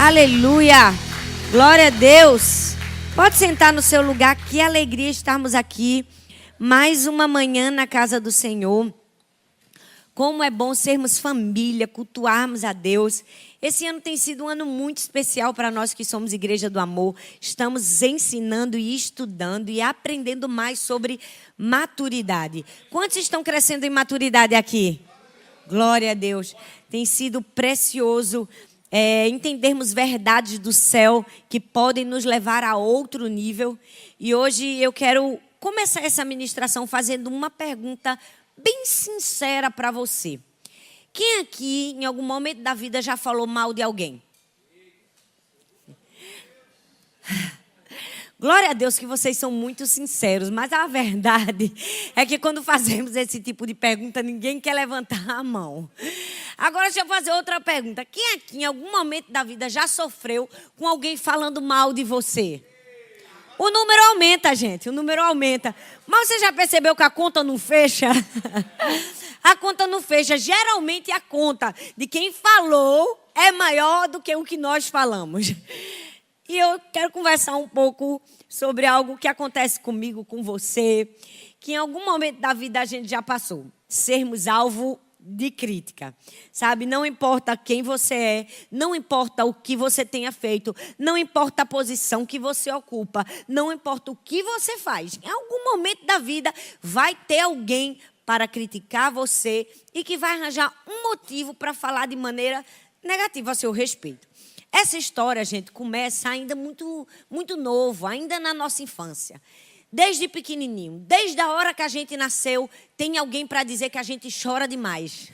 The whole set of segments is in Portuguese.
Aleluia! Glória a Deus! Pode sentar no seu lugar, que alegria estarmos aqui. Mais uma manhã na casa do Senhor. Como é bom sermos família, cultuarmos a Deus. Esse ano tem sido um ano muito especial para nós que somos Igreja do Amor. Estamos ensinando e estudando e aprendendo mais sobre maturidade. Quantos estão crescendo em maturidade aqui? Glória a Deus. Tem sido precioso entendermos verdades do céu que podem nos levar a outro nível. E hoje eu quero começar essa ministração fazendo uma pergunta bem sincera para você. Quem aqui, em algum momento da vida, já falou mal de alguém? Glória a Deus que vocês são muito sinceros, mas a verdade é que quando fazemos esse tipo de pergunta, ninguém quer levantar a mão. Agora deixa eu fazer outra pergunta. Quem aqui, em algum momento da vida, já sofreu com alguém falando mal de você? O número aumenta, gente, o número aumenta. Mas você já percebeu que a conta não fecha? A conta não fecha. Geralmente a conta de quem falou é maior do que o que nós falamos. E eu quero conversar um pouco sobre algo que acontece comigo, com você, que em algum momento da vida a gente já passou. Sermos alvo de crítica, sabe? Não importa quem você é, não importa o que você tenha feito, não importa a posição que você ocupa, não importa o que você faz. Em algum momento da vida vai ter alguém para criticar você e que vai arranjar um motivo para falar de maneira negativa a seu respeito. Essa história, gente, começa ainda muito novo, ainda na nossa infância. Desde pequenininho, desde a hora que a gente nasceu, tem alguém para dizer que a gente chora demais.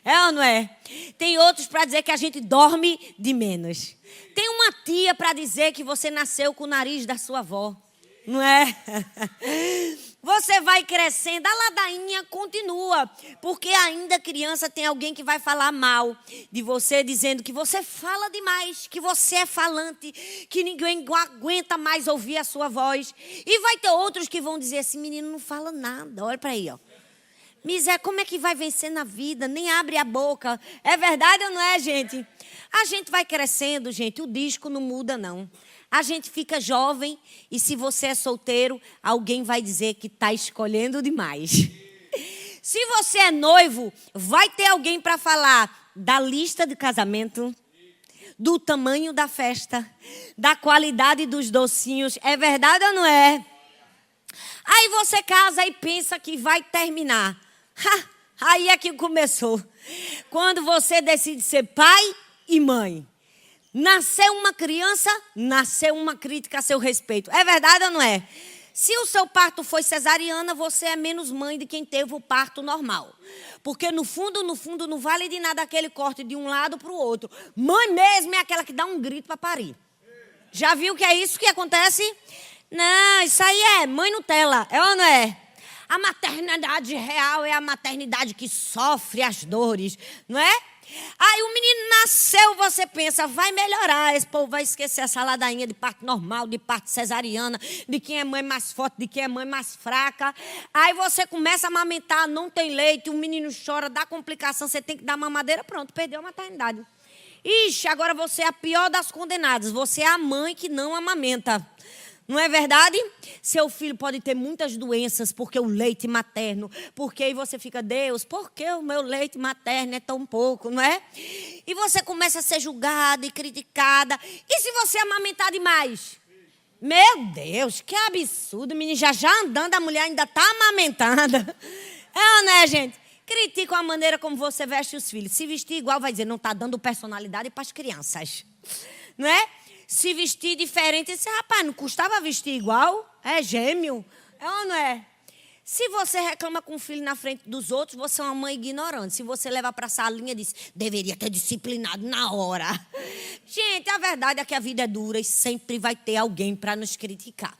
É ou não é? Tem outros para dizer que a gente dorme de menos. Tem uma tia para dizer que você nasceu com o nariz da sua avó. Não é? Você vai crescendo, a ladainha continua. Porque ainda criança tem alguém que vai falar mal de você, dizendo que você fala demais, que você é falante, que ninguém aguenta mais ouvir a sua voz. E vai ter outros que vão dizer, esse menino não fala nada, olha para aí, ó. Miséria, como é que vai vencer na vida? Nem abre a boca. É verdade ou não é, gente? A gente vai crescendo, gente, o disco não muda, não. A gente fica jovem e se você é solteiro, alguém vai dizer que está escolhendo demais. Se você é noivo, vai ter alguém para falar da lista de casamento, do tamanho da festa, da qualidade dos docinhos. É verdade ou não é? Aí você casa e pensa que vai terminar. Aí é que começou. Quando você decide ser pai e mãe. Nasceu uma criança, nasceu uma crítica a seu respeito. É verdade ou não é? Se o seu parto foi cesariana, você é menos mãe de quem teve o parto normal. Porque no fundo, não vale de nada aquele corte de um lado para o outro. Mãe mesmo é aquela que dá um grito para parir. Já viu que é isso que acontece? Não, isso aí é mãe Nutella, é ou não é? A maternidade real é a maternidade que sofre as dores, não é? Aí o menino nasceu, você pensa, vai melhorar. Esse povo vai esquecer essa ladainha de parto normal, de parto cesariana, de quem é mãe mais forte, de quem é mãe mais fraca. Aí você começa a amamentar, não tem leite, o menino chora, dá complicação, você tem que dar mamadeira, pronto, perdeu a maternidade. Ixi, agora você é a pior das condenadas, você é a mãe que não amamenta. Não é verdade? Seu filho pode ter muitas doenças porque o leite materno. Porque aí você fica, Deus, por que o meu leite materno é tão pouco, não é? E você começa a ser julgada e criticada. E se você amamentar demais? Meu Deus, que absurdo, menino. Já andando, a mulher ainda está amamentando. É ou não é, gente? Criticam a maneira como você veste os filhos. Se vestir igual, vai dizer, não está dando personalidade para as crianças. Não é? Se vestir diferente, esse rapaz não custava vestir igual? É gêmeo? É ou não é? Se você reclama com o filho na frente dos outros, você é uma mãe ignorante. Se você leva para a salinha, diz, deveria ter disciplinado na hora. Gente, a verdade é que a vida é dura e sempre vai ter alguém para nos criticar.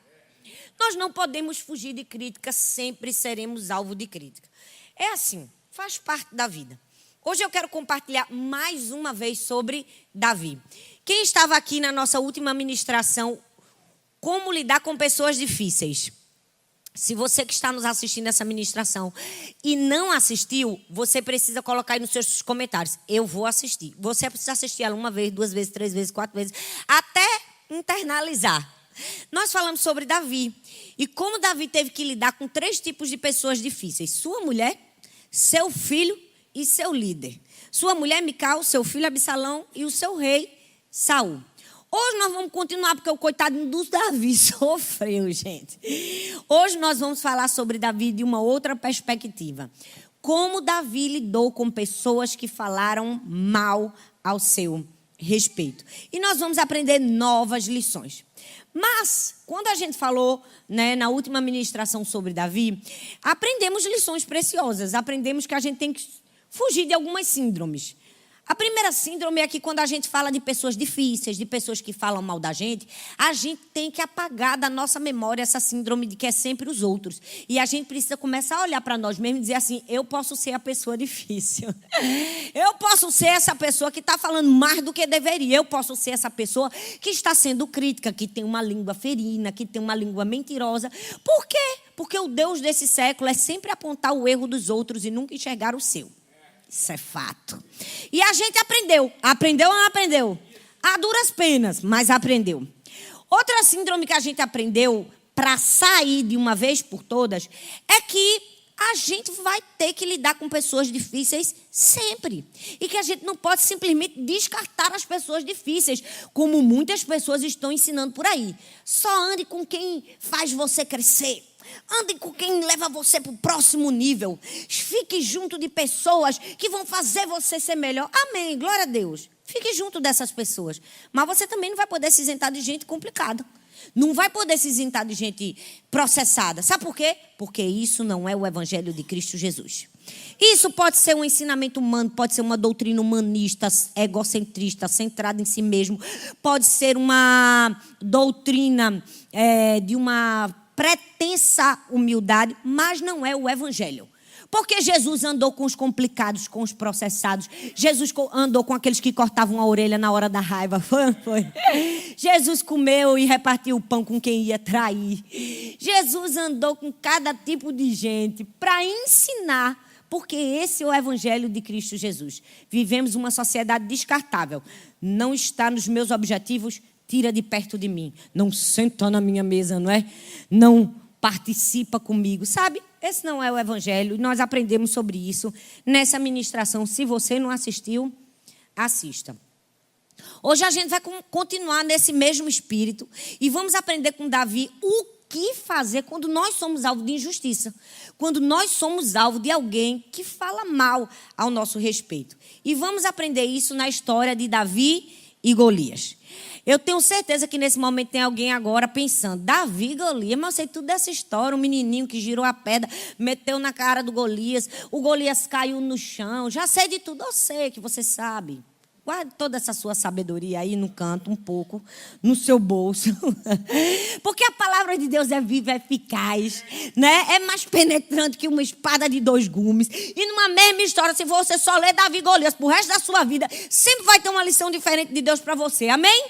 Nós não podemos fugir de crítica, sempre seremos alvo de crítica. É assim, faz parte da vida. Hoje eu quero compartilhar mais uma vez sobre Davi. Quem estava aqui na nossa última ministração, como lidar com pessoas difíceis? Se você que está nos assistindo essa ministração e não assistiu, você precisa colocar aí nos seus comentários. Eu vou assistir. Você precisa assistir ela 1 vez, 2 vezes, 3 vezes, 4 vezes, até internalizar. Nós falamos sobre Davi e como Davi teve que lidar com 3 tipos de pessoas difíceis. Sua mulher, seu filho e seu líder. Sua mulher, Mical, seu filho, Absalão e o seu rei, Saul. Hoje nós vamos continuar, porque o coitado do Davi sofreu, gente. Hoje nós vamos falar sobre Davi de uma outra perspectiva. Como Davi lidou com pessoas que falaram mal ao seu respeito. E nós vamos aprender novas lições. Mas, quando a gente falou, na última ministração sobre Davi, aprendemos lições preciosas. Aprendemos que a gente tem que fugir de algumas síndromes. A primeira síndrome é que quando a gente fala de pessoas difíceis, de pessoas que falam mal da gente, a gente tem que apagar da nossa memória essa síndrome de que é sempre os outros. E a gente precisa começar a olhar para nós mesmos e dizer assim, eu posso ser a pessoa difícil. Eu posso ser essa pessoa que está falando mais do que deveria. Eu posso ser essa pessoa que está sendo crítica, que tem uma língua ferina, que tem uma língua mentirosa. Por quê? Porque o Deus desse século é sempre apontar o erro dos outros e nunca enxergar o seu. Isso é fato. E a gente aprendeu. Aprendeu ou não aprendeu? A duras penas, mas aprendeu. Outra síndrome que a gente aprendeu para sair de uma vez por todas é que a gente vai ter que lidar com pessoas difíceis sempre. E que a gente não pode simplesmente descartar as pessoas difíceis, como muitas pessoas estão ensinando por aí. Só ande com quem faz você crescer. Ande com quem leva você para o próximo nível. Fique junto de pessoas que vão fazer você ser melhor. Amém, glória a Deus. Fique junto dessas pessoas. Mas você também não vai poder se isentar de gente complicada. Não vai poder se isentar de gente processada. Sabe por quê? Porque isso não é o evangelho de Cristo Jesus. Isso pode ser um ensinamento humano, pode ser uma doutrina humanista, egocentrista, centrada em si mesmo. Pode ser uma doutrina de uma pretensa humildade, mas não é o evangelho. Porque Jesus andou com os complicados, com os processados. Jesus andou com aqueles que cortavam a orelha na hora da raiva. Foi. Jesus comeu e repartiu o pão com quem ia trair. Jesus andou com cada tipo de gente para ensinar, porque esse é o evangelho de Cristo Jesus. Vivemos uma sociedade descartável. Não está nos meus objetivos, tira de perto de mim. Não senta na minha mesa, não é? Não participa comigo, sabe? Esse não é o evangelho. E nós aprendemos sobre isso nessa ministração. Se você não assistiu, assista. Hoje a gente vai continuar nesse mesmo espírito e vamos aprender com Davi o que fazer quando nós somos alvo de injustiça. Quando nós somos alvo de alguém que fala mal ao nosso respeito. E vamos aprender isso na história de Davi e Golias. Eu tenho certeza que nesse momento tem alguém agora pensando, Davi e Golias, mas eu sei tudo dessa história, um menininho que girou a pedra, meteu na cara do Golias, o Golias caiu no chão, já sei de tudo, eu sei que você sabe. Guarde toda essa sua sabedoria aí no canto, um pouco, no seu bolso. Porque a palavra de Deus é viva, é eficaz, né? É mais penetrante que uma espada de 2 gumes. E numa mesma história, se você só ler Davi e Golias pro resto da sua vida, sempre vai ter uma lição diferente de Deus para você. Amém?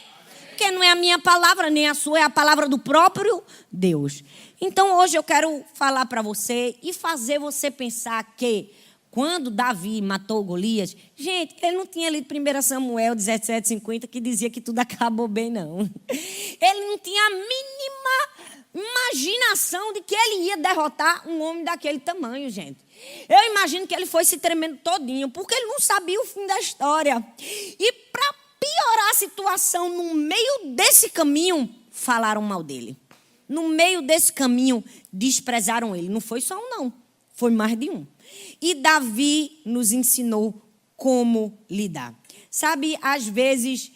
Porque não é a minha palavra, nem a sua, é a palavra do próprio Deus. Então, hoje eu quero falar para você e fazer você pensar que quando Davi matou Golias, gente, ele não tinha lido 1 Samuel 17:50, que dizia que tudo acabou bem, não. Ele não tinha a mínima imaginação de que ele ia derrotar um homem daquele tamanho, gente. Eu imagino que ele foi se tremendo todinho, porque ele não sabia o fim da história. E para piorar a situação, no meio desse caminho, falaram mal dele. No meio desse caminho, desprezaram ele. Não foi só um, não. Foi mais de um. E Davi nos ensinou como lidar. Sabe, às vezes,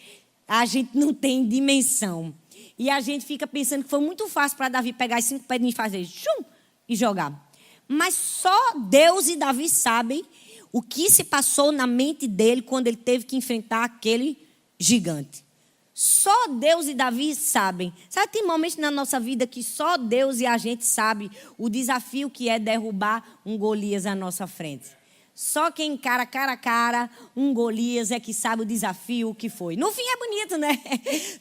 a gente não tem dimensão. E a gente fica pensando que foi muito fácil para Davi pegar as 5 pedrinhas e fazer chum, e jogar. Mas só Deus e Davi sabem o que se passou na mente dele quando ele teve que enfrentar aquele gigante. Só Deus e Davi sabem. Sabe, tem momentos na nossa vida que só Deus e a gente sabe o desafio que é derrubar um Golias à nossa frente. Só quem encara cara a cara um Golias é que sabe o desafio que foi. No fim é bonito, né?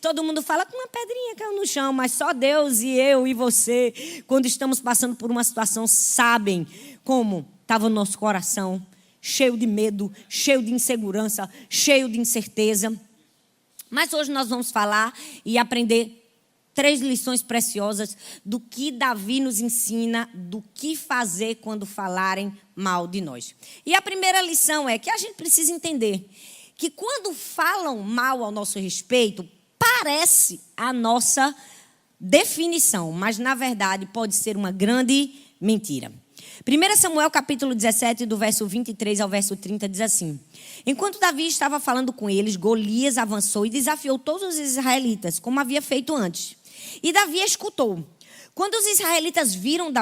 Todo mundo fala que uma pedrinha caiu no chão, mas só Deus e eu e você, quando estamos passando por uma situação, sabem como estava o nosso coração, cheio de medo, cheio de insegurança, cheio de incerteza. Mas hoje nós vamos falar e aprender 3 lições preciosas do que Davi nos ensina, do que fazer quando falarem mal de nós. E a primeira lição é que a gente precisa entender que quando falam mal ao nosso respeito, parece a nossa definição, mas na verdade pode ser uma grande mentira. 1 Samuel capítulo 17, do verso 23 ao verso 30, diz assim: Enquanto Davi estava falando com eles, Golias avançou e desafiou todos os israelitas, como havia feito antes. E Davi escutou. Quando os israelitas viram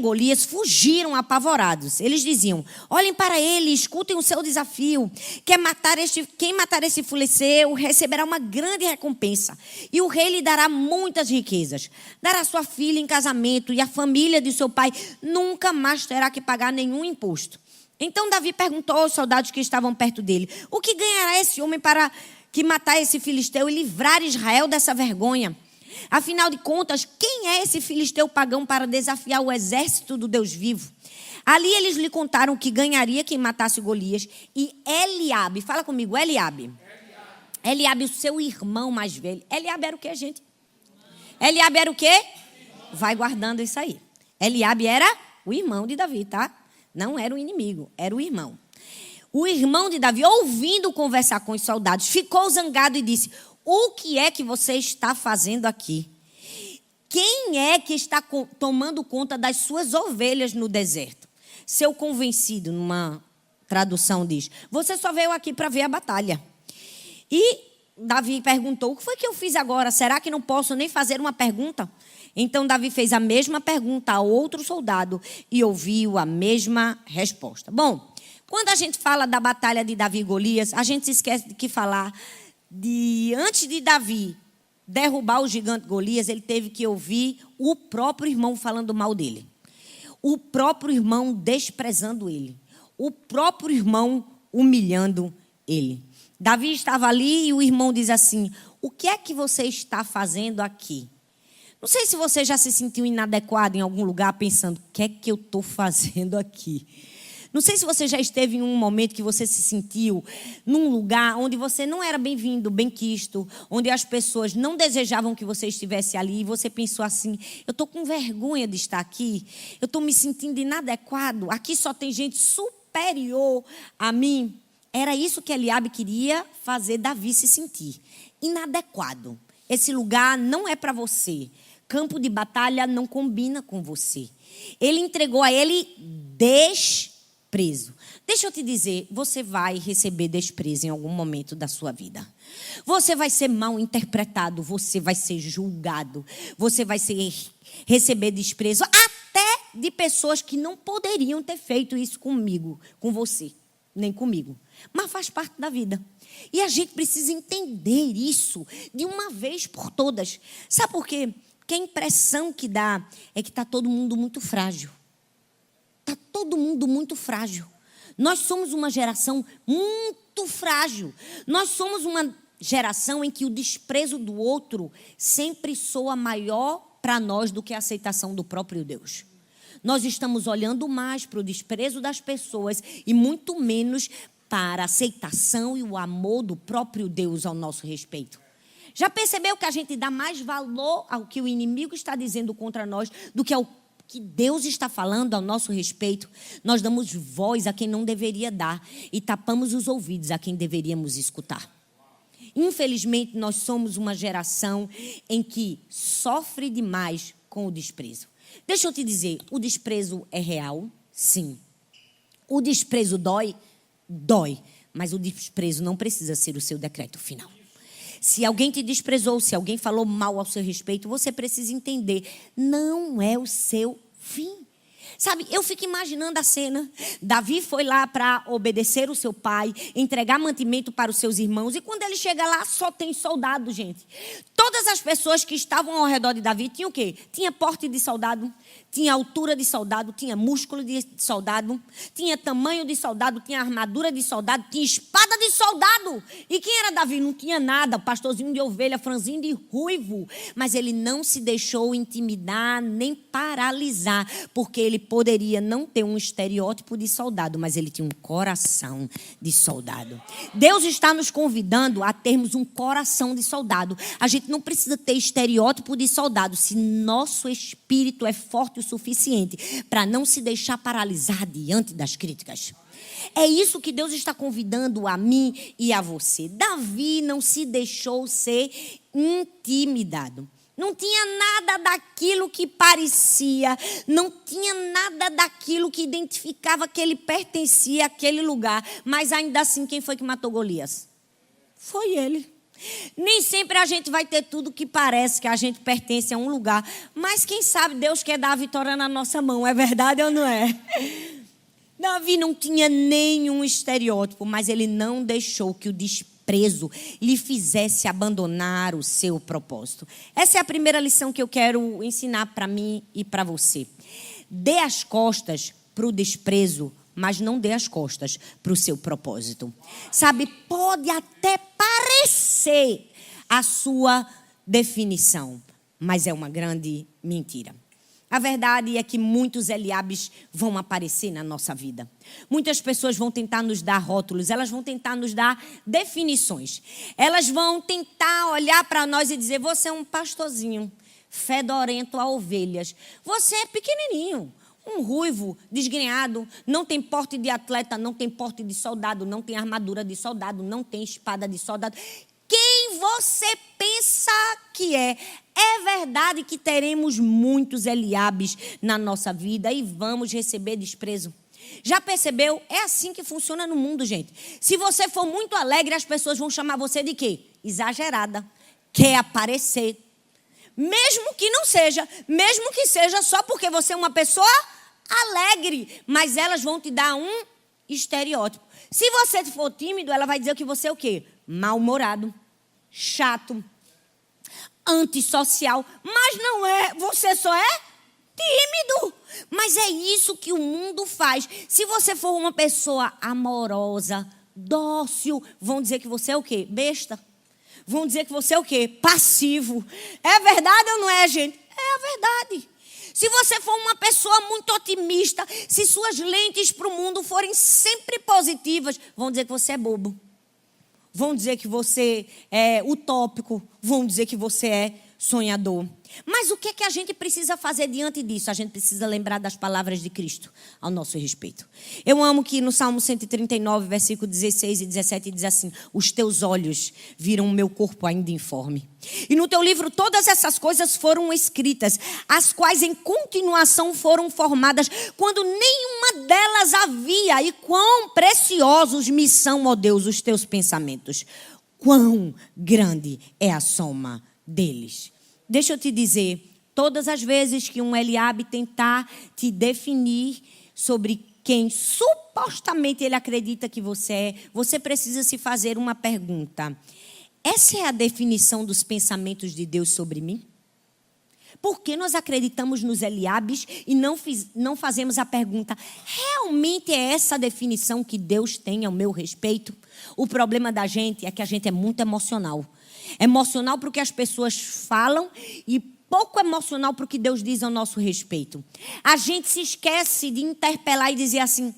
Golias, fugiram apavorados. Eles diziam: olhem para ele, escutem o seu desafio. Quem matar esse filisteu receberá uma grande recompensa. E o rei lhe dará muitas riquezas. Dará sua filha em casamento e a família de seu pai nunca mais terá que pagar nenhum imposto. Então Davi perguntou aos soldados que estavam perto dele: o que ganhará esse homem para que matar esse filisteu e livrar Israel dessa vergonha? Afinal de contas, quem é esse filisteu pagão para desafiar o exército do Deus vivo? Ali eles lhe contaram que ganharia quem matasse Golias. E Eliabe, fala comigo, Eliabe, o seu irmão mais velho. Eliabe era o quê, gente? Eliabe era o quê? Vai guardando isso aí. Eliabe era o irmão de Davi, tá? Não era o inimigo, era o irmão. O irmão de Davi, ouvindo conversar com os soldados, ficou zangado e disse: o que é que você está fazendo aqui? Quem é que está tomando conta das suas ovelhas no deserto? Seu convencido, numa tradução diz: você só veio aqui para ver a batalha. E Davi perguntou: o que foi que eu fiz agora? Será que não posso nem fazer uma pergunta? Então Davi fez a mesma pergunta a outro soldado e ouviu a mesma resposta. Bom, quando a gente fala da batalha de Davi e Golias, a gente se esquece de que falar antes de Davi derrubar o gigante Golias, ele teve que ouvir o próprio irmão falando mal dele. O próprio irmão desprezando ele. O próprio irmão humilhando ele. Davi estava ali e o irmão diz assim: o que é que você está fazendo aqui? Não sei se você já se sentiu inadequado em algum lugar pensando: o que é que eu estou fazendo aqui? Não sei se você já esteve em um momento que você se sentiu num lugar onde você não era bem-vindo, bem-quisto, onde as pessoas não desejavam que você estivesse ali e você pensou assim: eu estou com vergonha de estar aqui, eu estou me sentindo inadequado, aqui só tem gente superior a mim. Era isso que Eliabe queria fazer Davi se sentir, inadequado. Esse lugar não é para você. Campo de batalha não combina com você. Ele entregou a ele desprezo. Deixa eu te dizer, você vai receber desprezo em algum momento da sua vida. Você vai ser mal interpretado, você vai ser julgado, você vai receber desprezo até de pessoas que não poderiam ter feito isso comigo, com você, nem comigo. Mas faz parte da vida. E a gente precisa entender isso de uma vez por todas. Sabe por quê? Porque a impressão que dá é que está todo mundo muito frágil. Está todo mundo muito frágil. Nós somos uma geração muito frágil. Nós somos uma geração em que o desprezo do outro sempre soa maior para nós do que a aceitação do próprio Deus. Nós estamos olhando mais para o desprezo das pessoas e muito menos para a aceitação e o amor do próprio Deus ao nosso respeito. Já percebeu que a gente dá mais valor ao que o inimigo está dizendo contra nós do que ao que Deus está falando ao nosso respeito? Nós damos voz a quem não deveria dar e tapamos os ouvidos a quem deveríamos escutar. Infelizmente, nós somos uma geração em que sofre demais com o desprezo. Deixa eu te dizer, o desprezo é real? Sim. O desprezo dói? Dói. Mas o desprezo não precisa ser o seu decreto final. Se alguém te desprezou, se alguém falou mal ao seu respeito, você precisa entender, não é o seu fim. Sabe, eu fico imaginando a cena. Davi foi lá para obedecer o seu pai, entregar mantimento para os seus irmãos. E quando ele chega lá, só tem soldado, gente. Todas as pessoas que estavam ao redor de Davi tinham o quê? Tinha porte de soldado, tinha altura de soldado, tinha músculo de soldado, tinha tamanho de soldado, tinha armadura de soldado, tinha espada de soldado. E quem era Davi? Não tinha nada, pastorzinho de ovelha, franzinho de ruivo. Mas ele não se deixou intimidar nem paralisar, porque ele poderia não ter um estereótipo de soldado, mas ele tinha um coração de soldado. Deus está nos convidando a termos um coração de soldado. A gente não precisa ter estereótipo de soldado se nosso espírito é forte o suficiente para não se deixar paralisar diante das críticas. É isso que Deus está convidando a mim e a você. Davi não se deixou ser intimidado. Não tinha nada daquilo que parecia, não tinha nada daquilo que identificava que ele pertencia àquele lugar. Mas ainda assim, quem foi que matou Golias? Foi ele. Nem sempre a gente vai ter tudo que parece que a gente pertence a um lugar. Mas quem sabe Deus quer dar a vitória na nossa mão. É verdade ou não é? Davi não tinha nenhum estereótipo, mas ele não deixou que o desprezo lhe fizesse abandonar o seu propósito. Essa é a primeira lição que eu quero ensinar para mim e para você. Dê as costas para o desprezo, mas não dê as costas para o seu propósito. Sabe, pode até parecer a sua definição, mas é uma grande mentira. A verdade é que muitos Eliabes vão aparecer na nossa vida. Muitas pessoas vão tentar nos dar rótulos, elas vão tentar nos dar definições. Elas vão tentar olhar para nós e dizer: você é um pastorzinho, fedorento a ovelhas. Você é pequenininho. Um ruivo, desgrenhado, não tem porte de atleta, não tem porte de soldado, não tem armadura de soldado, não tem espada de soldado. Quem você pensa que é? É verdade que teremos muitos Eliabes na nossa vida e vamos receber desprezo. Já percebeu? É assim que funciona no mundo, gente. Se você for muito alegre, as pessoas vão chamar você de quê? Exagerada. Quer aparecer. Mesmo que não seja, mesmo que seja só porque você é uma pessoa alegre, mas elas vão te dar um estereótipo. Se você for tímido, ela vai dizer que você é o quê? Mal-humorado, chato, antissocial, mas não é, você só é tímido. Mas é isso que o mundo faz. Se você for uma pessoa amorosa, dócil, vão dizer que você é o quê? Besta. Vão dizer que você é o quê? Passivo. É verdade ou não é, gente? É a verdade. Se você for uma pessoa muito otimista, se suas lentes para o mundo forem sempre positivas, vão dizer que você é bobo. Vão dizer que você é utópico. Vão dizer que você é sonhador. Mas o que é que a gente precisa fazer diante disso? A gente precisa lembrar das palavras de Cristo ao nosso respeito. Eu amo que no Salmo 139, versículo 16 e 17, diz assim: os teus olhos viram o meu corpo ainda informe. E no teu livro todas essas coisas foram escritas, as quais em continuação foram formadas, quando nenhuma delas havia. E quão preciosos me são, ó Deus, os teus pensamentos. Quão grande é a soma deles. Deixa eu te dizer, todas as vezes que um Eliabe tentar te definir sobre quem supostamente ele acredita que você é, você precisa se fazer uma pergunta: essa é a definição dos pensamentos de Deus sobre mim? Por que nós acreditamos nos Eliabes e não fazemos a pergunta: realmente é essa a definição que Deus tem ao meu respeito? O problema da gente é que a gente é muito emocional. Emocional para o que as pessoas falam e pouco emocional para o que Deus diz ao nosso respeito. A gente se esquece de interpelar e dizer assim: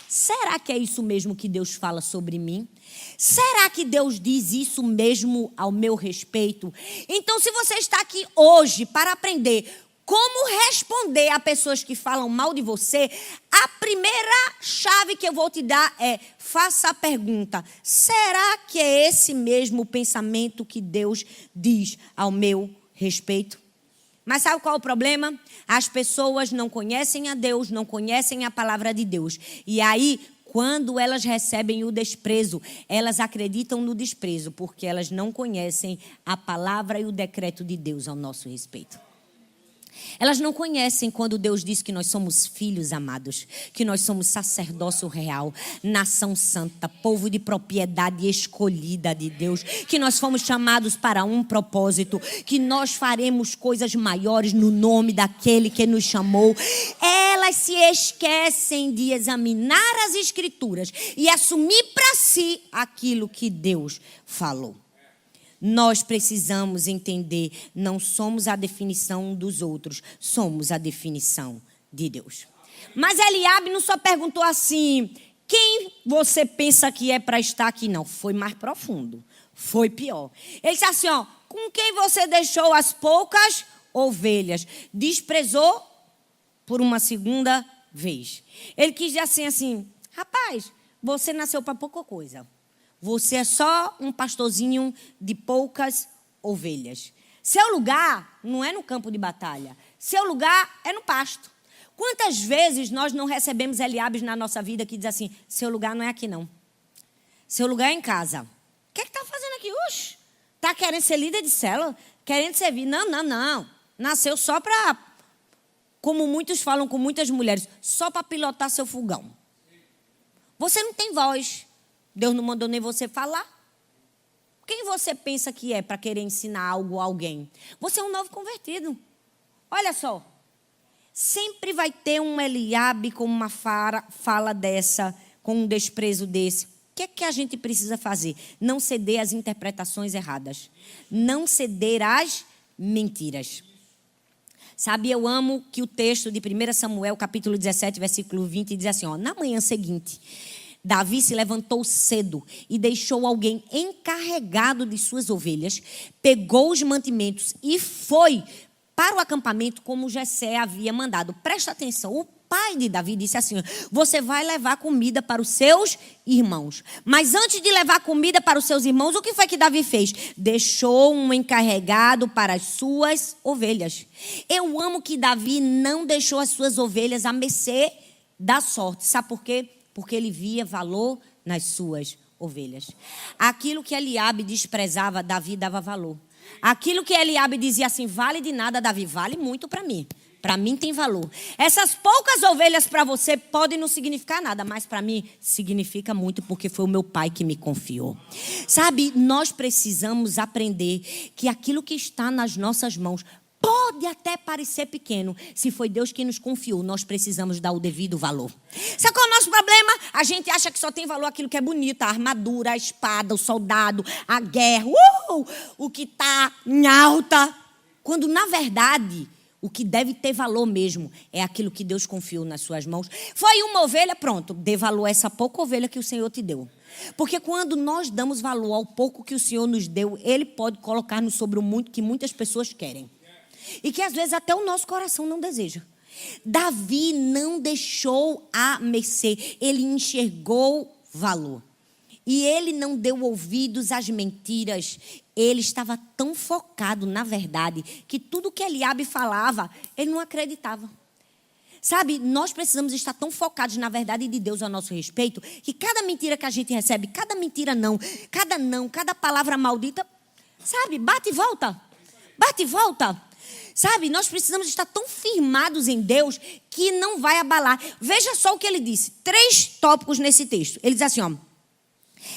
será que é isso mesmo que Deus fala sobre mim? Será que Deus diz isso mesmo ao meu respeito? Então, se você está aqui hoje para aprender como responder a pessoas que falam mal de você, a primeira chave que eu vou te dar é: faça a pergunta: será que é esse mesmo o pensamento que Deus diz ao meu respeito? Mas sabe qual é o problema? As pessoas não conhecem a Deus, não conhecem a palavra de Deus. E aí, quando elas recebem o desprezo, elas acreditam no desprezo, porque elas não conhecem a palavra e o decreto de Deus ao nosso respeito. Elas não conhecem quando Deus diz que nós somos filhos amados, que nós somos sacerdócio real, nação santa, povo de propriedade escolhida de Deus, que nós fomos chamados para um propósito, que nós faremos coisas maiores no nome daquele que nos chamou. Elas se esquecem de examinar as Escrituras e assumir para si aquilo que Deus falou. Nós precisamos entender, não somos a definição dos outros, somos a definição de Deus. Mas Eliabe não só perguntou assim, quem você pensa que é para estar aqui? Não, foi mais profundo, foi pior. Ele disse assim, ó, com quem você deixou as poucas ovelhas? Desprezou por uma segunda vez. Ele quis dizer assim, rapaz, você nasceu para pouca coisa. Você é só um pastorzinho de poucas ovelhas. Seu lugar não é no campo de batalha. Seu lugar é no pasto. Quantas vezes nós não recebemos Eliabes na nossa vida que diz assim, seu lugar não é aqui não. Seu lugar é em casa. O que está fazendo aqui? Oxe, está querendo ser líder de célula? Querendo servir? Não. Nasceu só para, como muitos falam com muitas mulheres, só para pilotar seu fogão. Você não tem voz. Deus não mandou nem você falar. Quem você pensa que é para querer ensinar algo a alguém? Você é um novo convertido. Olha só. Sempre vai ter um Eliabe com uma fala dessa, com um desprezo desse. O que é que a gente precisa fazer? Não ceder às interpretações erradas. Não ceder às mentiras. Sabe, eu amo que o texto de 1 Samuel, capítulo 17, versículo 20, diz assim, ó, na manhã seguinte, Davi se levantou cedo e deixou alguém encarregado de suas ovelhas, pegou os mantimentos e foi para o acampamento como Jessé havia mandado. Presta atenção, o pai de Davi disse assim, você vai levar comida para os seus irmãos. Mas antes de levar comida para os seus irmãos, o que foi que Davi fez? Deixou um encarregado para as suas ovelhas. Eu amo que Davi não deixou as suas ovelhas à mercê da sorte. Sabe por quê? Porque ele via valor nas suas ovelhas. Aquilo que Eliabe desprezava, Davi dava valor. Aquilo que Eliabe dizia assim, vale de nada, Davi, vale muito para mim. Para mim tem valor. Essas poucas ovelhas para você podem não significar nada, mas para mim significa muito, porque foi o meu pai que me confiou. Sabe, nós precisamos aprender que aquilo que está nas nossas mãos pode até parecer pequeno. Se foi Deus que nos confiou, nós precisamos dar o devido valor. Sabe qual é o nosso problema? A gente acha que só tem valor aquilo que é bonito. A armadura, a espada, o soldado, a guerra. O que está em alta. Quando, na verdade, o que deve ter valor mesmo é aquilo que Deus confiou nas suas mãos. Foi uma ovelha, pronto. Dê valor a essa pouca ovelha que o Senhor te deu. Porque quando nós damos valor ao pouco que o Senhor nos deu, Ele pode colocar-nos sobre o muito que muitas pessoas querem. E que às vezes até o nosso coração não deseja. Davi não deixou a mercê, ele enxergou valor. E ele não deu ouvidos às mentiras. Ele estava tão focado na verdade que tudo que Eliabe falava, ele não acreditava. Sabe, nós precisamos estar tão focados na verdade de Deus a nosso respeito, que cada mentira que a gente recebe, cada mentira não, cada palavra maldita, sabe, bate e volta. Bate e volta. Sabe, nós precisamos estar tão firmados em Deus que não vai abalar. Veja só o que ele disse. 3 tópicos nesse texto. Ele diz assim, ó.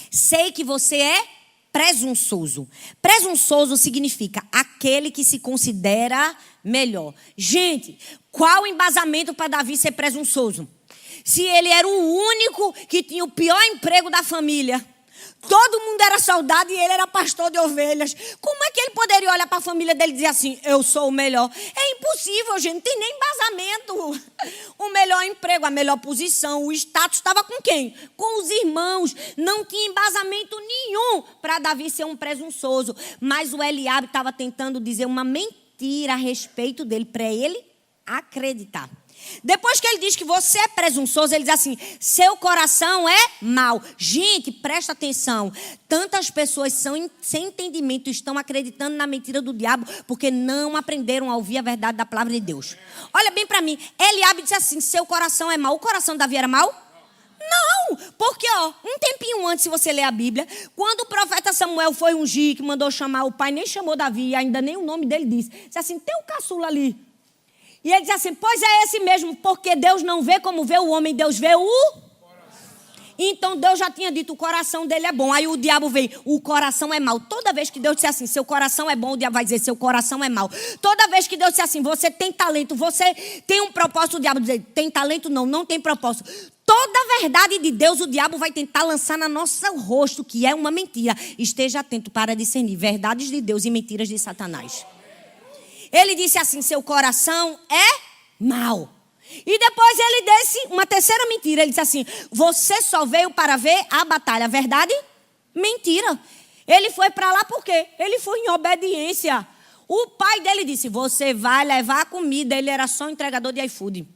Sei que você é presunçoso. Presunçoso significa aquele que se considera melhor. Gente, qual o embasamento para Davi ser presunçoso? Se ele era o único que tinha o pior emprego da família. Todo mundo era soldado e ele era pastor de ovelhas. Como é que ele poderia olhar para a família dele e dizer assim, eu sou o melhor? É impossível, gente, não tem nem embasamento. O melhor emprego, a melhor posição, o status estava com quem? Com os irmãos. Não tinha embasamento nenhum para Davi ser um presunçoso. Mas o Eliabe estava tentando dizer uma mentira a respeito dele, para ele acreditar. Depois que ele diz que você é presunçoso, ele diz assim, seu coração é mau. Gente, presta atenção. Tantas pessoas sem entendimento estão acreditando na mentira do diabo porque não aprenderam a ouvir a verdade da palavra de Deus. Olha bem para mim. Eliabe disse assim, seu coração é mau. O coração de Davi era mau? Não, porque um tempinho antes, se você ler a Bíblia, quando o profeta Samuel foi ungir, que mandou chamar o pai, nem chamou Davi, ainda nem o nome dele disse. Disse assim, tem um caçula ali. E ele diz assim, pois é esse mesmo, porque Deus não vê como vê o homem, Deus vê o... Então Deus já tinha dito, o coração dele é bom. Aí o diabo veio, o coração é mau. Toda vez que Deus disser assim, seu coração é bom, o diabo vai dizer, seu coração é mau. Toda vez que Deus disser assim, você tem talento, você tem um propósito, o diabo dizer, tem talento? Não, não tem propósito. Toda a verdade de Deus, o diabo vai tentar lançar na nosso rosto, que é uma mentira. Esteja atento para discernir verdades de Deus e mentiras de Satanás. Ele disse assim, seu coração é mau. E depois ele disse uma terceira mentira. Ele disse assim, você só veio para ver a batalha. Verdade? Mentira. Ele foi para lá por quê? Ele foi em obediência. O pai dele disse, você vai levar a comida. Ele era só entregador de iFood.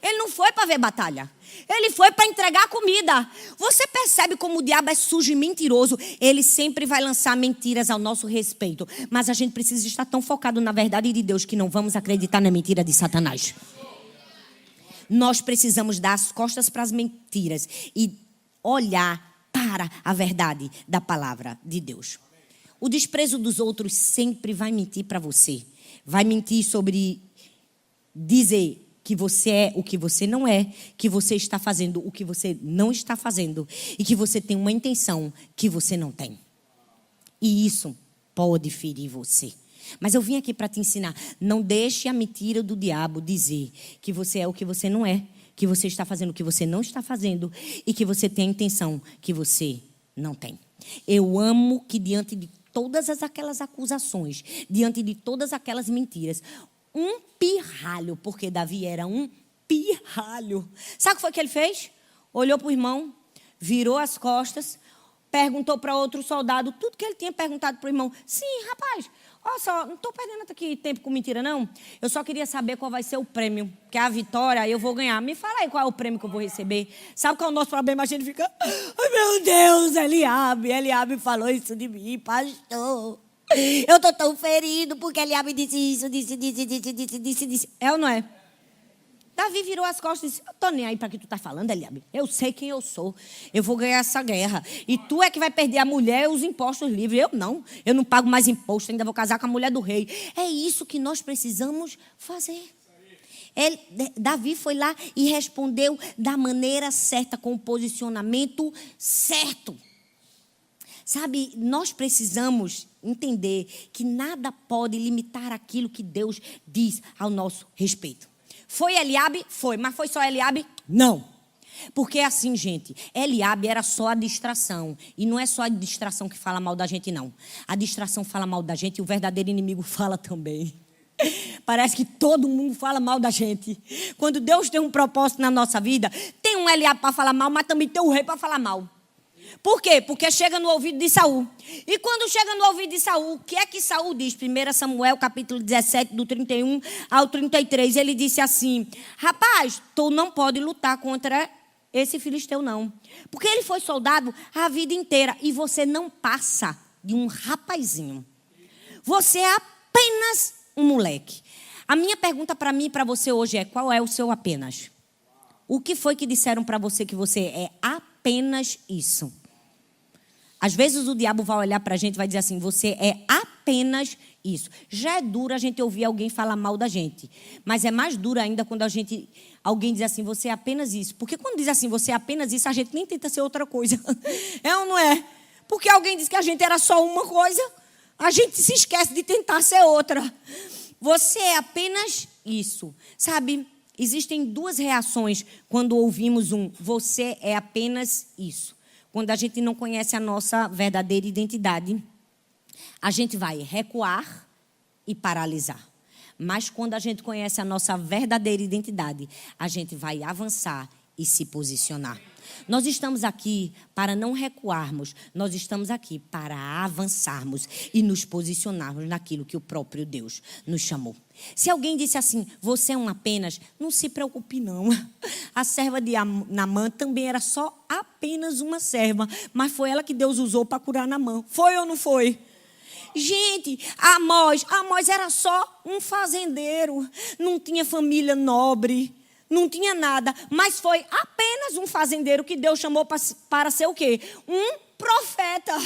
Ele não foi para ver batalha. Ele foi para entregar comida. Você percebe como o diabo é sujo e mentiroso? Ele sempre vai lançar mentiras ao nosso respeito. Mas a gente precisa estar tão focado na verdade de Deus que não vamos acreditar na mentira de Satanás. Nós precisamos dar as costas para as mentiras e olhar para a verdade da palavra de Deus. O desprezo dos outros sempre vai mentir para você. Vai mentir sobre dizer que você é o que você não é, que você está fazendo o que você não está fazendo e que você tem uma intenção que você não tem. E isso pode ferir você. Mas eu vim aqui para te ensinar, não deixe a mentira do diabo dizer que você é o que você não é, que você está fazendo o que você não está fazendo e que você tem a intenção que você não tem. Eu amo que diante de todas aquelas acusações, diante de todas aquelas mentiras, um pirralho, porque Davi era um pirralho. Sabe o que foi que ele fez? Olhou para o irmão, virou as costas, perguntou para outro soldado tudo que ele tinha perguntado para o irmão. Sim, rapaz, olha só, não estou perdendo aqui tempo com mentira, não. Eu só queria saber qual vai ser o prêmio, que é a vitória, eu vou ganhar. Me fala aí qual é o prêmio que eu vou receber. Sabe qual é o nosso problema? A gente fica, ai meu Deus, Eliabe falou isso de mim, pastor. Eu estou tão ferido porque Eliabe disse isso, disse. É ou não é? Davi virou as costas e disse, eu estou nem aí para que tu está falando, Eliabe. Eu sei quem eu sou. Eu vou ganhar essa guerra. E tu é que vai perder a mulher e os impostos livres. Eu não. Eu não pago mais imposto, ainda vou casar com a mulher do rei. É isso que nós precisamos fazer. Davi foi lá e respondeu da maneira certa, com o posicionamento certo. Sabe, nós precisamos entender que nada pode limitar aquilo que Deus diz ao nosso respeito. Foi Eliabe? Foi. Mas foi só Eliabe? Não. Porque assim, gente, Eliabe era só a distração. E não é só a distração que fala mal da gente, não. A distração fala mal da gente e o verdadeiro inimigo fala também. Parece que todo mundo fala mal da gente. Quando Deus tem um propósito na nossa vida, tem um Eliabe para falar mal, mas também tem um rei para falar mal. Por quê? Porque chega no ouvido de Saul. E quando chega no ouvido de Saul, o que é que Saul diz? 1 Samuel, capítulo 17, do 31 ao 33. Ele disse assim, rapaz, tu não pode lutar contra esse filisteu, não. Porque ele foi soldado a vida inteira. E você não passa de um rapazinho. Você é apenas um moleque. A minha pergunta para mim e para você hoje é, qual é o seu apenas? O que foi que disseram para você que você é apenas isso? Às vezes o diabo vai olhar para a gente e vai dizer assim, você é apenas isso. Já é duro a gente ouvir alguém falar mal da gente. Mas é mais duro ainda quando alguém diz assim, você é apenas isso. Porque quando diz assim, você é apenas isso, a gente nem tenta ser outra coisa. É ou não é? Porque alguém diz que a gente era só uma coisa, a gente se esquece de tentar ser outra. Você é apenas isso. Sabe, existem duas reações quando ouvimos você é apenas isso. Quando a gente não conhece a nossa verdadeira identidade, a gente vai recuar e paralisar. Mas quando a gente conhece a nossa verdadeira identidade, a gente vai avançar e se posicionar. Nós estamos aqui para não recuarmos, nós estamos aqui para avançarmos e nos posicionarmos naquilo que o próprio Deus nos chamou. Se alguém disse assim, você é um apenas, não se preocupe não. A serva de Naamã também era só apenas uma serva, mas foi ela que Deus usou para curar Naamã. Foi ou não foi? Gente, Amós era só um fazendeiro, não tinha família nobre, não tinha nada, mas foi apenas um fazendeiro que Deus chamou para ser o quê? Um profeta.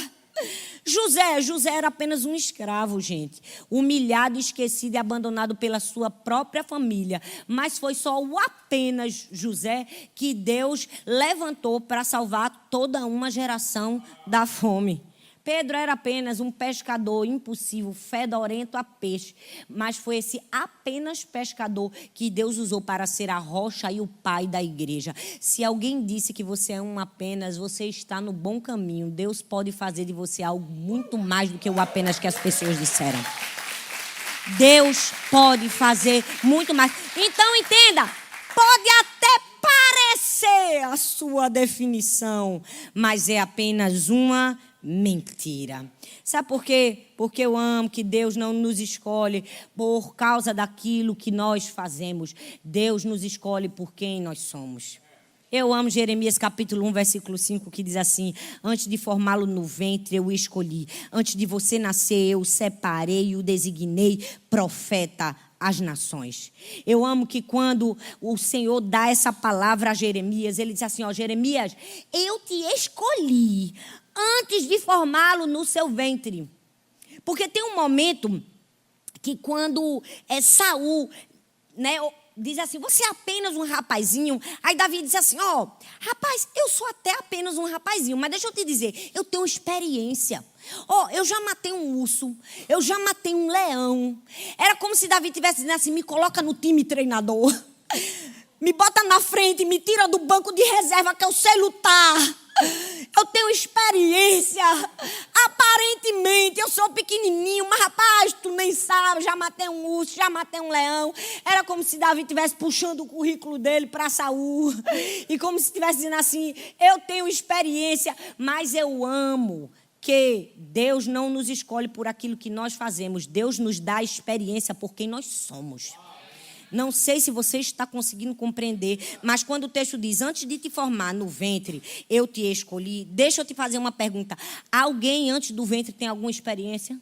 José era apenas um escravo, gente. Humilhado, esquecido e abandonado pela sua própria família. Mas foi só o apenas José que Deus levantou para salvar toda uma geração da fome. Pedro era apenas um pescador impulsivo, fedorento a peixe, mas foi esse apenas pescador que Deus usou para ser a rocha e o pai da igreja. Se alguém disse que você é um apenas, você está no bom caminho. Deus pode fazer de você algo muito mais do que o apenas que as pessoas disseram. Deus pode fazer muito mais. Então entenda, pode até parecer a sua definição, mas é apenas uma mentira. Sabe por quê? Porque eu amo que Deus não nos escolhe por causa daquilo que nós fazemos. Deus nos escolhe por quem nós somos. Eu amo Jeremias capítulo 1, versículo 5, que diz assim: antes de formá-lo no ventre eu o escolhi, antes de você nascer eu o separei e o designei profeta às nações. Eu amo que quando o Senhor dá essa palavra a Jeremias, ele diz assim: ó, Jeremias, eu te escolhi antes de formá-lo no seu ventre. Porque tem um momento que quando Saul, né, diz assim, você é apenas um rapazinho. Aí Davi diz assim, ó, rapaz, eu sou até apenas um rapazinho, mas deixa eu te dizer, eu tenho experiência. Ó, eu já matei um urso, eu já matei um leão. Era como se Davi tivesse dizendo assim, me coloca no time treinador. Me bota na frente, me tira do banco de reserva que eu sei lutar. Eu tenho experiência. Aparentemente eu sou pequenininho, mas rapaz, tu nem sabe, já matei um urso, já matei um leão. Era como se Davi estivesse puxando o currículo dele para Saul. E como se estivesse dizendo assim, eu tenho experiência, mas eu amo que Deus não nos escolhe por aquilo que nós fazemos. Deus nos dá experiência por quem nós somos. Não sei se você está conseguindo compreender, mas quando o texto diz, antes de te formar no ventre, eu te escolhi, deixa eu te fazer uma pergunta. Alguém antes do ventre tem alguma experiência?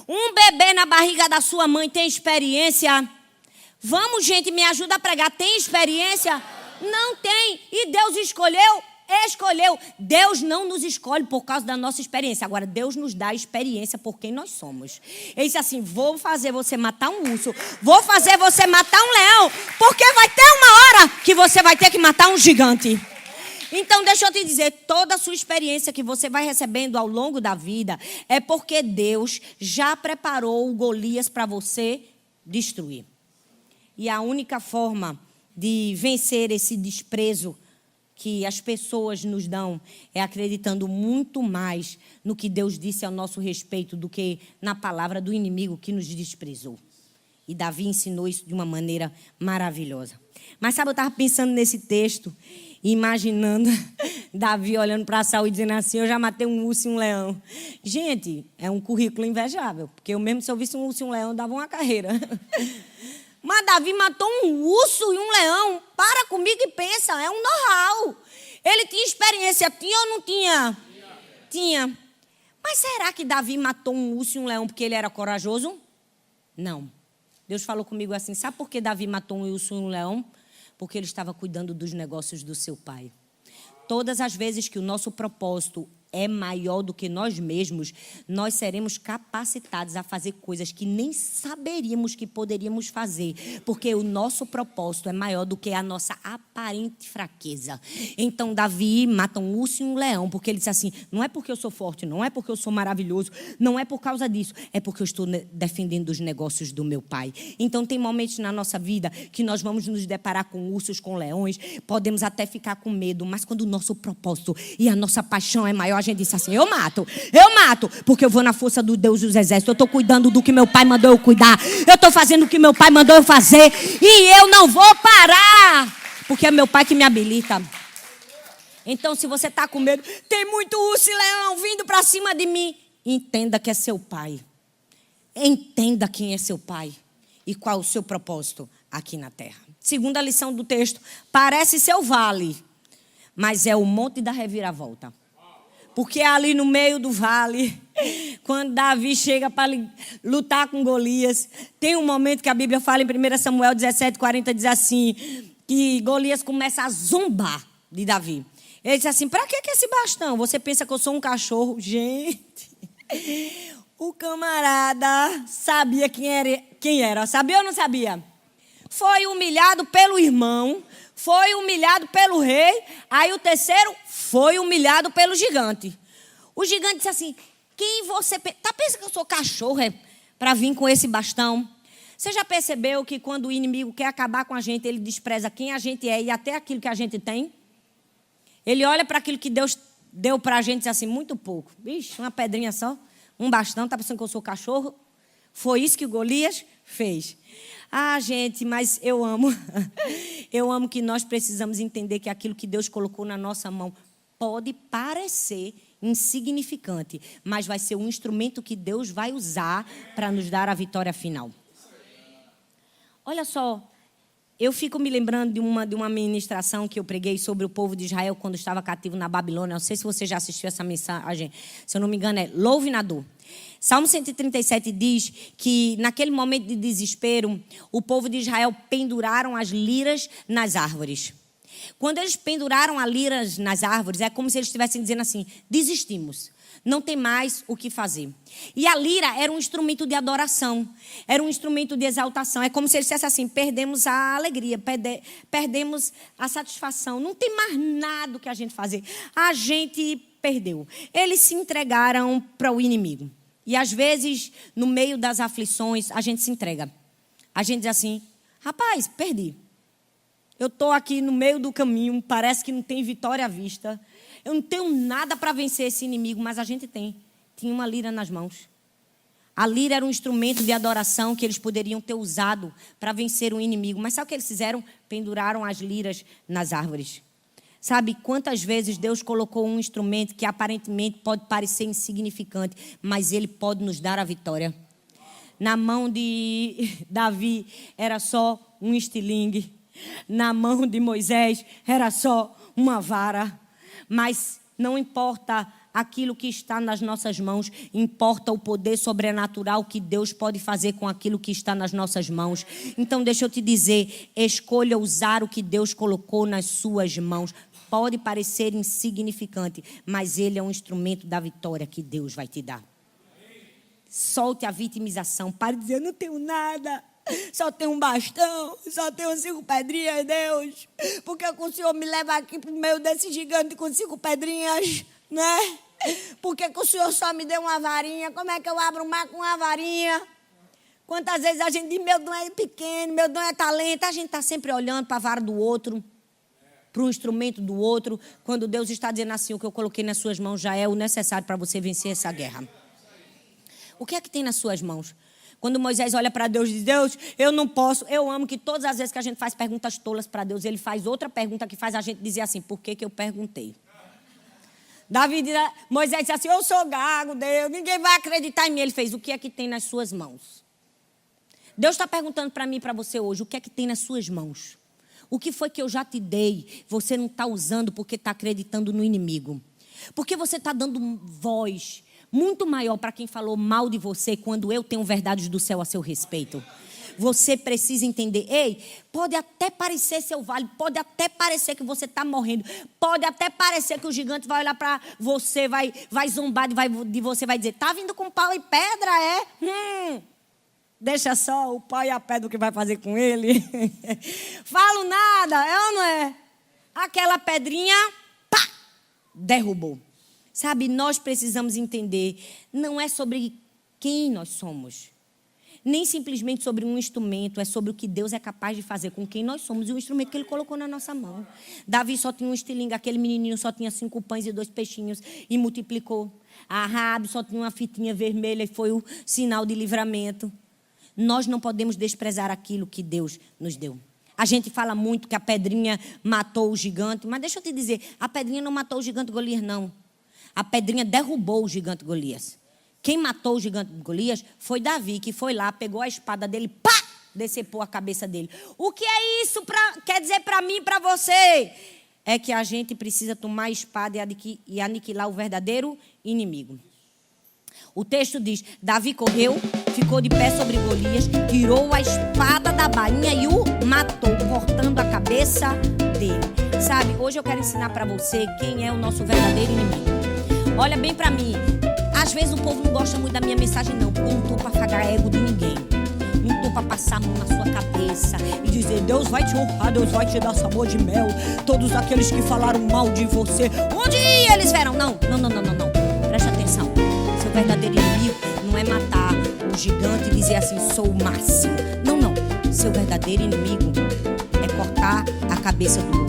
Um bebê na barriga da sua mãe tem experiência? Vamos, gente, me ajuda a pregar. Tem experiência? Não tem. E Deus escolheu? Escolheu. Deus não nos escolhe por causa da nossa experiência. Agora, Deus nos dá experiência por quem nós somos. Ele disse assim, vou fazer você matar um urso, vou fazer você matar um leão, porque vai ter uma hora que você vai ter que matar um gigante. Então, deixa eu te dizer, toda a sua experiência que você vai recebendo ao longo da vida é porque Deus já preparou o Golias para você destruir. E a única forma de vencer esse desprezo que as pessoas nos dão é acreditando muito mais no que Deus disse ao nosso respeito do que na palavra do inimigo que nos desprezou. E Davi ensinou isso de uma maneira maravilhosa. Mas sabe, eu estava pensando nesse texto, imaginando Davi olhando para Saul e dizendo assim, eu já matei um urso e um leão. Gente, é um currículo invejável, porque eu mesmo se eu visse um urso e um leão, eu dava uma carreira. Mas Davi matou um urso e um leão. Para comigo e pensa, é um know-how. Ele tinha experiência, tinha ou não tinha? Tinha. Mas será que Davi matou um urso e um leão porque ele era corajoso? Não. Deus falou comigo assim, sabe por que Davi matou um urso e um leão? Porque ele estava cuidando dos negócios do seu pai. Todas as vezes que o nosso propósito é maior do que nós mesmos, nós seremos capacitados a fazer coisas que nem saberíamos que poderíamos fazer, porque o nosso propósito é maior do que a nossa aparente fraqueza. Então, Davi mata um urso e um leão, porque ele disse assim, não é porque eu sou forte, não é porque eu sou maravilhoso, não é por causa disso, é porque eu estou defendendo os negócios do meu pai. Então, tem momentos na nossa vida que nós vamos nos deparar com ursos, com leões, podemos até ficar com medo, mas quando o nosso propósito e a nossa paixão é maior, a gente disse assim, eu mato, porque eu vou na força do Deus dos exércitos, eu estou cuidando do que meu pai mandou eu cuidar, eu estou fazendo o que meu pai mandou eu fazer, e eu não vou parar, porque é meu pai que me habilita. Então, se você está com medo, tem muito urso e leão vindo para cima de mim, entenda que é seu pai, entenda quem é seu pai e qual o seu propósito aqui na terra. Segunda lição do texto, parece ser o vale, mas é o monte da reviravolta. Porque ali no meio do vale, quando Davi chega para lutar com Golias, tem um momento que a Bíblia fala em 1 Samuel 17:40, diz assim, que Golias começa a zombar de Davi. Ele disse assim, para que esse bastão? Você pensa que eu sou um cachorro? Gente, o camarada sabia quem era. Sabia ou não sabia? Foi humilhado pelo irmão, foi humilhado pelo rei, aí o terceiro foi humilhado pelo gigante. O gigante disse assim, quem você pensa? Tá pensando que eu sou cachorro para vir com esse bastão? Você já percebeu que quando o inimigo quer acabar com a gente, ele despreza quem a gente é e até aquilo que a gente tem? Ele olha para aquilo que Deus deu para a gente e diz assim, muito pouco. Vixe, uma pedrinha só, um bastão, tá pensando que eu sou cachorro? Foi isso que o Golias fez. Ah, gente, mas eu amo. Eu amo que nós precisamos entender que aquilo que Deus colocou na nossa mão pode parecer insignificante, mas vai ser um instrumento que Deus vai usar para nos dar a vitória final. Olha só, eu fico me lembrando de uma ministração que eu preguei sobre o povo de Israel quando estava cativo na Babilônia. Não sei se você já assistiu essa mensagem. Se eu não me engano, é Louve na Dor. Salmo 137 diz que, naquele momento de desespero, o povo de Israel penduraram as liras nas árvores. Quando eles penduraram as liras nas árvores, é como se eles estivessem dizendo assim, desistimos. Não tem mais o que fazer. E a lira era um instrumento de adoração, era um instrumento de exaltação. É como se ele dissesse assim, perdemos a alegria, perdemos a satisfação. Não tem mais nada que a gente fazer. A gente perdeu. Eles se entregaram para o inimigo. E às vezes, no meio das aflições, a gente se entrega. A gente diz assim, rapaz, perdi. Eu estou aqui no meio do caminho, parece que não tem vitória à vista. Eu não tenho nada para vencer esse inimigo, mas a gente tem. Tinha uma lira nas mãos. A lira era um instrumento de adoração que eles poderiam ter usado para vencer o inimigo. Mas sabe o que eles fizeram? Penduraram as liras nas árvores. Sabe quantas vezes Deus colocou um instrumento que aparentemente pode parecer insignificante, mas ele pode nos dar a vitória. Na mão de Davi era só um estilingue. Na mão de Moisés era só uma vara. Mas não importa aquilo que está nas nossas mãos, importa o poder sobrenatural que Deus pode fazer com aquilo que está nas nossas mãos. Então deixa eu te dizer, escolha usar o que Deus colocou nas suas mãos. Pode parecer insignificante, mas ele é um instrumento da vitória que Deus vai te dar. Solte a vitimização, pare de dizer, eu não tenho nada. Só tenho um bastão, só tenho 5 pedrinhas, Deus. Por que o Senhor me leva aqui para o meio desse gigante com 5 pedrinhas, né? Por que o Senhor só me deu uma varinha? Como é que eu abro o mar com uma varinha? Quantas vezes a gente diz, meu dom é pequeno, meu dom é talento. A gente está sempre olhando para a vara do outro, para o instrumento do outro, quando Deus está dizendo assim, o que eu coloquei nas suas mãos já é o necessário para você vencer essa guerra. O que é que tem nas suas mãos? Quando Moisés olha para Deus e diz, Deus, eu não posso. Eu amo que todas as vezes que a gente faz perguntas tolas para Deus, ele faz outra pergunta que faz a gente dizer assim, por que eu perguntei? Moisés disse assim, eu sou gago, Deus, ninguém vai acreditar em mim. Ele fez, o que é que tem nas suas mãos? Deus está perguntando para mim e para você hoje, o que é que tem nas suas mãos? O que foi que eu já te dei, você não está usando porque está acreditando no inimigo? Porque você está dando voz muito maior para quem falou mal de você quando eu tenho verdades do céu a seu respeito. Você precisa entender, ei, pode até parecer seu vale, pode até parecer que você está morrendo, pode até parecer que o gigante vai olhar para você, vai zombar de você, vai dizer, está vindo com pau e pedra, é? Deixa só o pau e a pedra o que vai fazer com ele. Falo nada, é ou não é? Aquela pedrinha, pá, derrubou. Sabe, nós precisamos entender, não é sobre quem nós somos, nem simplesmente sobre um instrumento, é sobre o que Deus é capaz de fazer com quem nós somos e o instrumento que Ele colocou na nossa mão. Davi só tinha um estilingue, aquele menininho só tinha 5 pães e 2 peixinhos e multiplicou. A Raabe só tinha uma fitinha vermelha e foi o sinal de livramento. Nós não podemos desprezar aquilo que Deus nos deu. A gente fala muito que a pedrinha matou o gigante, mas deixa eu te dizer, a pedrinha não matou o gigante Golias, não. A pedrinha derrubou o gigante Golias. Quem matou o gigante Golias foi Davi, que foi lá, pegou a espada dele, pá, decepou a cabeça dele. O que é isso quer dizer para mim e para você? É que a gente precisa tomar a espada e aniquilar o verdadeiro inimigo. O texto diz, Davi correu, ficou de pé sobre Golias, tirou a espada da bainha e o matou, cortando a cabeça dele. Sabe, hoje eu quero ensinar para você quem é o nosso verdadeiro inimigo. Olha bem para mim. Às vezes o povo não gosta muito da minha mensagem não, porque eu não estou para afagar ego de ninguém. Não estou para passar a mão na sua cabeça e dizer: Deus vai te honrar, Deus vai te dar sabor de mel. Todos aqueles que falaram mal de você, onde eles verão? Não. Presta atenção. Seu verdadeiro inimigo não é matar o gigante e dizer assim: sou o máximo. Não. Seu verdadeiro inimigo é cortar a cabeça do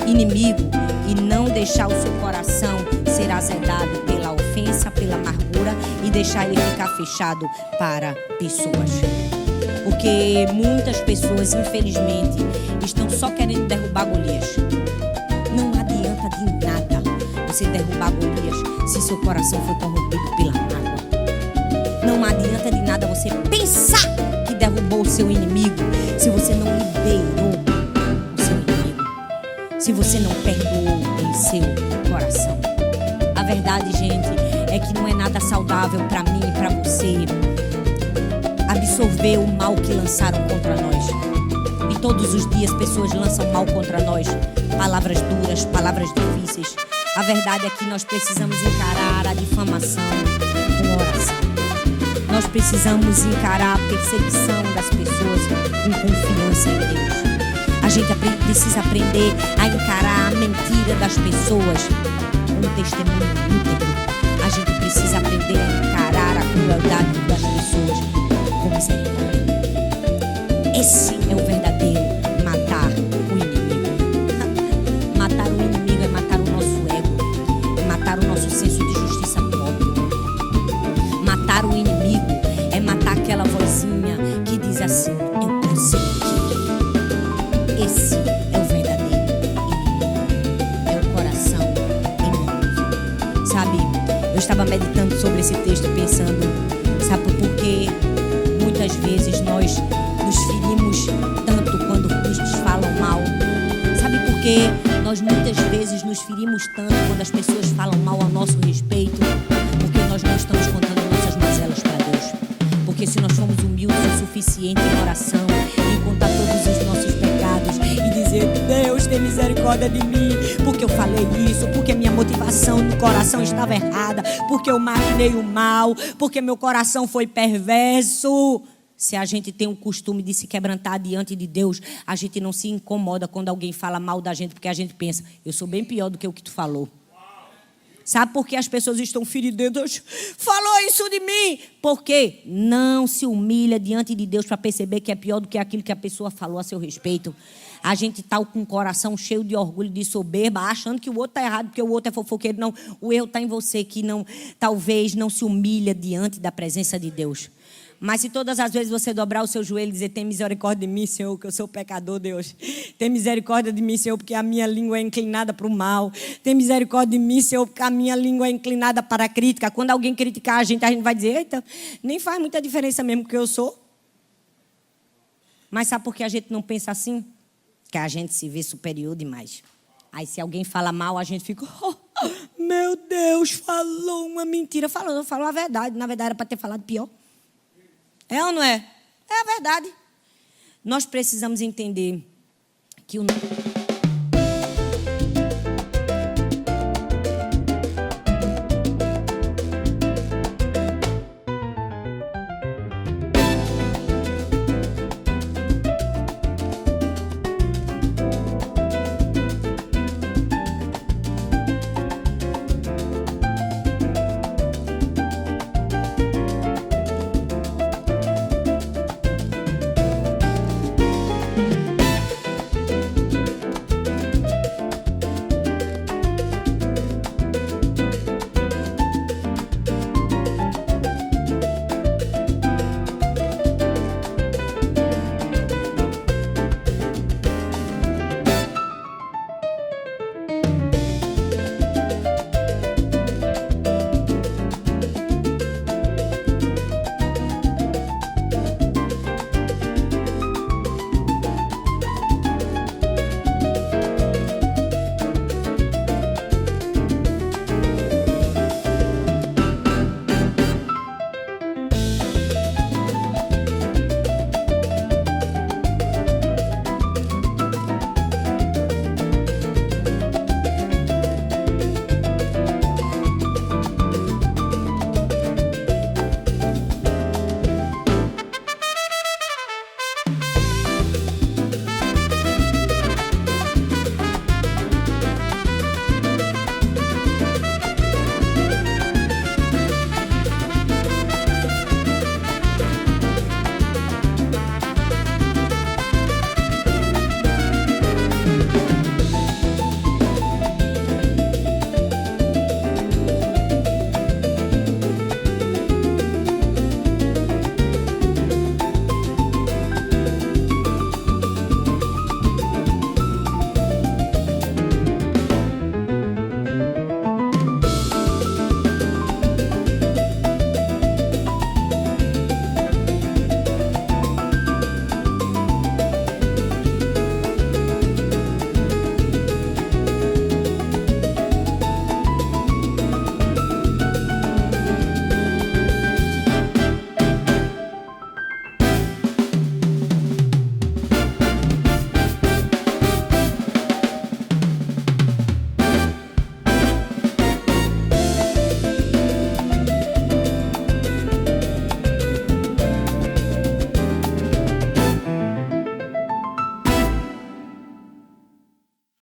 inimigo e não deixar o seu coração ser azedado pela ofensa, pela amargura e deixar ele ficar fechado para pessoas. Porque muitas pessoas, infelizmente, estão só querendo derrubar Golias. Não adianta de nada você derrubar Golias se seu coração foi corrompido pela mágoa. Não adianta de nada você pensar que derrubou o seu inimigo se você não liberou o seu inimigo, se você não perdoou em seu coração. A verdade, gente, é que não é nada saudável para mim e para você absorver o mal que lançaram contra nós. E todos os dias pessoas lançam mal contra nós, palavras duras, palavras difíceis. A verdade é que nós precisamos encarar a difamação com oração. Nós precisamos encarar a perseguição das pessoas com confiança em Deus. A gente precisa aprender a encarar a mentira das pessoas com um testemunho íntegro. A gente precisa aprender a encarar a crueldade das pessoas com misericórdia. Esse é o verdadeiro matar o inimigo. Matar o inimigo é matar o nosso ego, é matar o nosso senso de justiça próprio. Matar o inimigo é matar aquela vozinha que diz assim: eu consegui. Esse é o verdadeiro inimigo. É o coração inimigo. Sabe, eu estava meditando sobre esse texto pensando, sabe por quê? Muitas vezes nós nos ferimos tanto quando nos falam mal. Sabe por quê? Nós muitas vezes nos ferimos tanto quando as pessoas falam mal ao nosso respeito, porque nós não estamos contando nossas mazelas para Deus. Porque se nós somos humildes o suficiente em oração, em contar todos os nossos pecados e dizer: Deus, tem misericórdia de mim, porque eu falei isso, porque minha motivação no coração estava errada, porque eu maquinei o mal, porque meu coração foi perverso. Se a gente tem o costume de se quebrantar diante de Deus, a gente não se incomoda quando alguém fala mal da gente, porque a gente pensa: eu sou bem pior do que o que tu falou. Sabe por que as pessoas estão feridas? Falou isso de mim. Por quê? Não se humilha diante de Deus para perceber que é pior do que aquilo que a pessoa falou a seu respeito. A gente está com o coração cheio de orgulho, de soberba, achando que o outro está errado porque o outro é fofoqueiro. Não, o erro está em você, que não, talvez não se humilha diante da presença de Deus. Mas se todas as vezes você dobrar o seu joelho e dizer: tem misericórdia de mim, Senhor, que eu sou pecador, Deus. Tem misericórdia de mim, Senhor, porque a minha língua é inclinada para o mal. Tem misericórdia de mim, Senhor, porque a minha língua é inclinada para a crítica. Quando alguém criticar a gente vai dizer: eita, nem faz muita diferença mesmo que eu sou. Mas sabe por que a gente não pensa assim? Que a gente se vê superior demais. Aí se alguém fala mal, a gente fica: oh, meu Deus, falou uma mentira. Falou a verdade. Na verdade era para ter falado pior. É ou não é? É a verdade. Nós precisamos entender que o